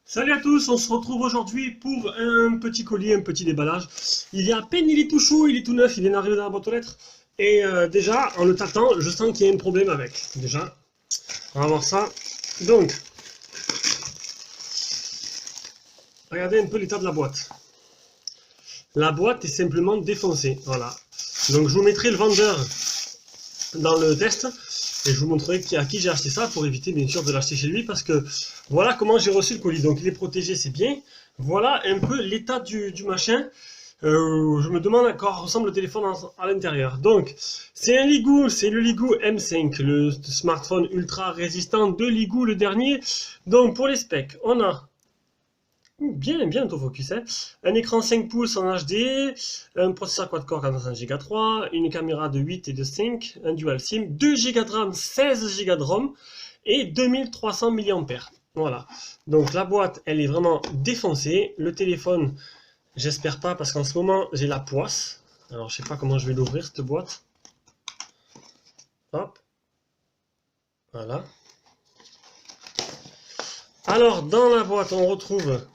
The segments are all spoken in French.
Salut à tous, on se retrouve aujourd'hui pour un petit colis, un petit déballage. Il est à peine, il est tout chaud, il est tout neuf, il vient d'arriver dans la boîte aux lettres. Et déjà, en le tâtant, je sens qu'il y a un problème avec. Déjà, on va voir ça. Donc, regardez un peu l'état de la boîte. La boîte est simplement défoncée, voilà. Donc je vous mettrai le vendeur dans le test. Et je vous montrerai à qui j'ai acheté ça pour éviter bien sûr de l'acheter chez lui parce que voilà comment j'ai reçu le colis. Donc il est protégé, c'est bien. Voilà un peu l'état du machin. Je me demande à quoi ressemble le téléphone à l'intérieur. Donc c'est un Ligoo, c'est le Ligoo M5, le smartphone ultra résistant de Ligoo, le dernier. Donc pour les specs, on a bien autofocus, hein. Un écran 5 pouces en HD, un processeur quad-core 45 Go 3, une caméra de 8 et de 5, un dual SIM, 2 Go de RAM, 16 Go de ROM et 2300 mAh. Voilà. Donc la boîte, elle est vraiment défoncée. Le téléphone, j'espère pas parce qu'en ce moment, j'ai la poisse. Alors je sais pas comment je vais l'ouvrir cette boîte. Hop. Voilà. Alors dans la boîte, on retrouve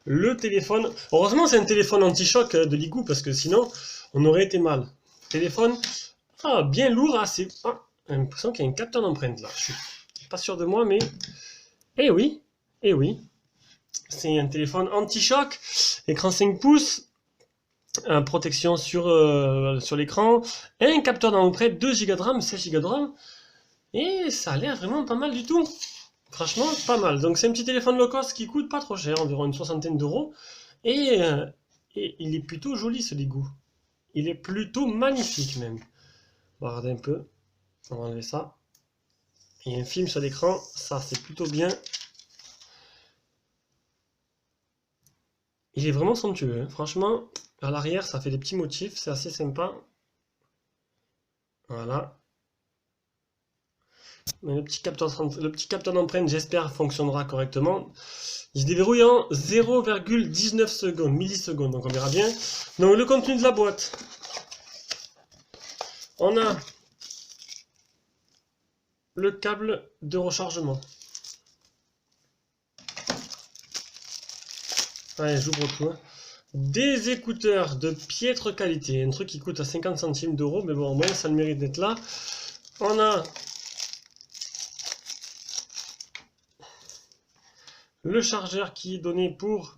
le téléphone. Heureusement, c'est un téléphone anti-choc de Ligoo parce que sinon, on aurait été mal. Téléphone bien lourd, assez. J'ai l'impression qu'il y a un capteur d'empreinte là. Je suis pas sûr de moi, mais. Eh oui, eh oui. C'est un téléphone anti-choc, écran 5 pouces, protection sur l'écran, un capteur d'empreinte, 2 Go de RAM, 16 Go de RAM. Et ça a l'air vraiment pas mal du tout. Franchement, pas mal. Donc c'est un petit téléphone low cost qui coûte pas trop cher, environ une soixantaine d'euros. Et il est plutôt joli ce Ligoo. Il est plutôt magnifique même. On va regarder un peu. On va enlever ça. Il y a un film sur l'écran. Ça c'est plutôt bien. Il est vraiment somptueux, hein. Franchement, à l'arrière ça fait des petits motifs. C'est assez sympa. Voilà. Le petit capteur d'empreinte, j'espère, fonctionnera correctement. Il se déverrouille en 0,19 secondes, millisecondes, donc on verra bien. Donc le contenu de la boîte. On a le câble de rechargement. Allez, j'ouvre tout, hein. Des écouteurs de piètre qualité, un truc qui coûte à 50 centimes d'euros, mais bon, au moins ça le mérite d'être là. On a le chargeur qui est donné pour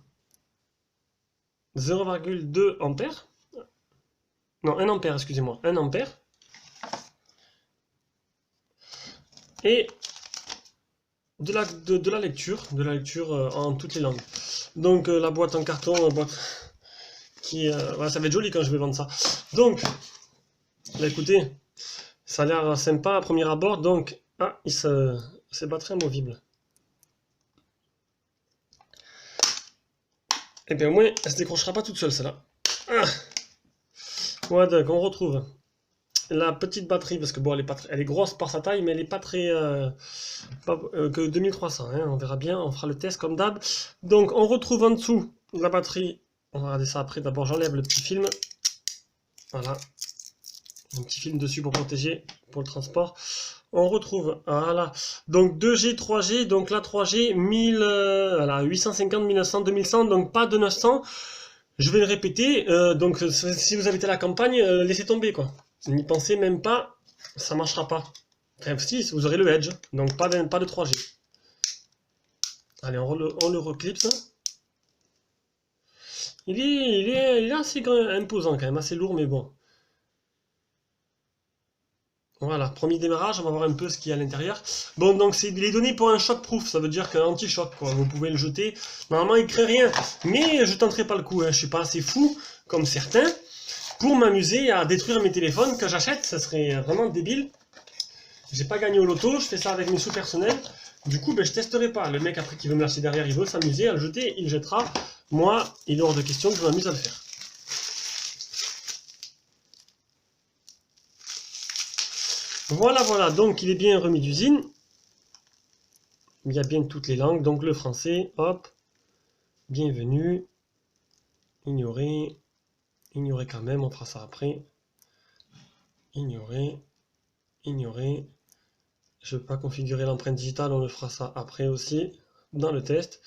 0,2 ampères. Non, 1 ampère, excusez-moi, 1 ampère. Et de la lecture, en toutes les langues. Donc la boîte en carton, la boîte qui... ouais, ça va être joli quand je vais vendre ça. Donc, là, écoutez, ça a l'air sympa à premier abord, donc... c'est batterie amovible. Et bien au moins, elle se décrochera pas toute seule, celle-là. Ouais, donc on retrouve la petite batterie, parce que bon, elle est grosse par sa taille, mais elle est pas très... que 2300, hein, on verra bien, on fera le test comme d'hab. Donc on retrouve en dessous la batterie, on va regarder ça après, d'abord j'enlève le petit film. Voilà, un petit film dessus pour protéger, pour le transport. On retrouve, voilà, donc 2G, 3G, donc la 3G, 1000, voilà, 850, 1900, 2100, donc pas de 900. Je vais le répéter, donc si vous avez été à la campagne, laissez tomber quoi. N'y pensez même pas, ça marchera pas. Enfin, si, vous aurez le Edge, donc pas de 3G. Allez, on le reclipse. Il est assez imposant quand même, assez lourd, mais bon. Voilà, premier démarrage, on va voir un peu ce qu'il y a à l'intérieur. Bon, donc il est donné pour un shock-proof, ça veut dire qu'un anti-choc, quoi. Vous pouvez le jeter. Normalement, il ne crée rien, mais je tenterai pas le coup, hein. Je suis pas assez fou, comme certains, pour m'amuser à détruire mes téléphones que j'achète. Ça serait vraiment débile. J'ai pas gagné au loto, je fais ça avec mes sous personnels. Du coup, ben, je testerai pas. Le mec, après, qui veut me lâcher derrière, il veut s'amuser à le jeter, il le jettera. Moi, il est hors de question que je m'amuse à le faire. Voilà, donc il est bien remis d'usine. Il y a bien toutes les langues, donc le français, hop, bienvenue, ignorer quand même, on fera ça après. Ignorer. Je ne veux pas configurer l'empreinte digitale, on le fera ça après aussi, dans le test.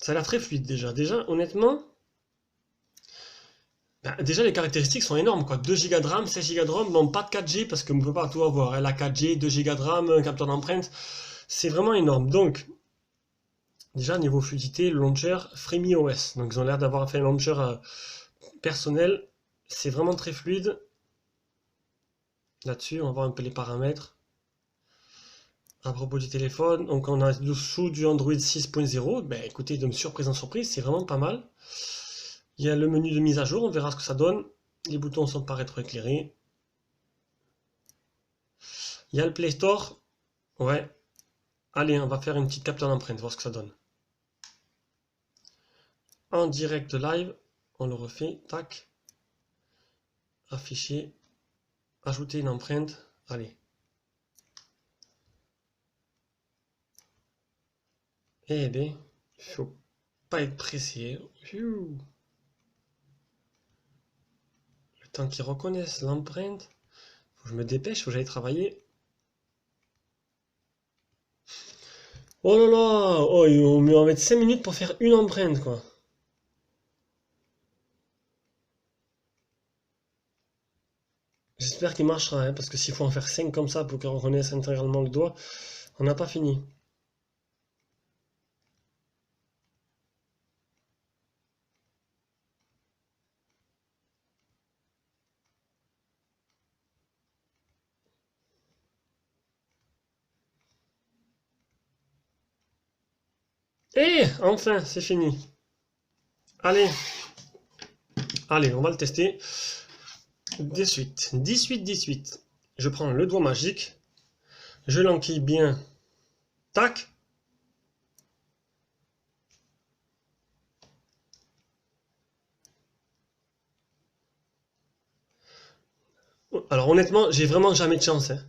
Ça a l'air très fluide déjà. Déjà, honnêtement, déjà les caractéristiques sont énormes, quoi. 2 Go de RAM, 16 Go de ROM, bon, pas de 4G parce qu'on ne peut pas tout avoir. La 4G, 2 Go de RAM, un capteur d'empreinte, c'est vraiment énorme. Donc, déjà, niveau fluidité, le launcher FreeMiOS. Donc, ils ont l'air d'avoir fait un launcher personnel. C'est vraiment très fluide. Là-dessus, on va voir un peu les paramètres. À propos du téléphone, donc on a dessous du Android 6.0. Ben écoutez, de surprise en surprise, c'est vraiment pas mal. Il y a le menu de mise à jour, on verra ce que ça donne. Les boutons sont pas rétroéclairés. Il y a le Play Store. Ouais. Allez, on va faire une petite capture d'empreinte, voir ce que ça donne. En direct live, on le refait. Tac. Afficher. Ajouter une empreinte. Allez. Eh bien, il faut pas être pressé. Le temps qu'ils reconnaissent l'empreinte. Faut que je me dépêche, faut que j'aille travailler. Oh là là, oh, on va mettre 5 minutes pour faire une empreinte, quoi. J'espère qu'il marchera, hein, parce que s'il faut en faire 5 comme ça pour qu'on reconnaisse intégralement le doigt, on n'a pas fini. Et enfin, c'est fini. Allez, allez, on va le tester. 18, 18, 18. Je prends le doigt magique, je l'enquille bien. Tac. Alors honnêtement, j'ai vraiment jamais de chance, hein.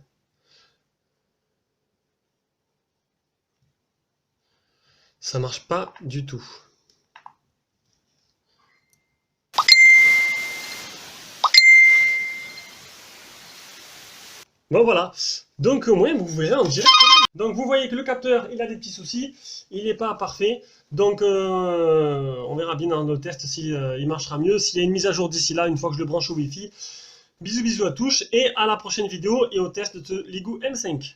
Ça marche pas du tout. Bon voilà, donc au moins vous verrez en direct. Donc vous voyez que le capteur il a des petits soucis, il n'est pas parfait. Donc on verra bien dans le test si il marchera mieux. S'il y a une mise à jour d'ici là, une fois que je le branche au Wi-Fi. Bisous bisous à tous et à la prochaine vidéo et au test de l'Igu M5.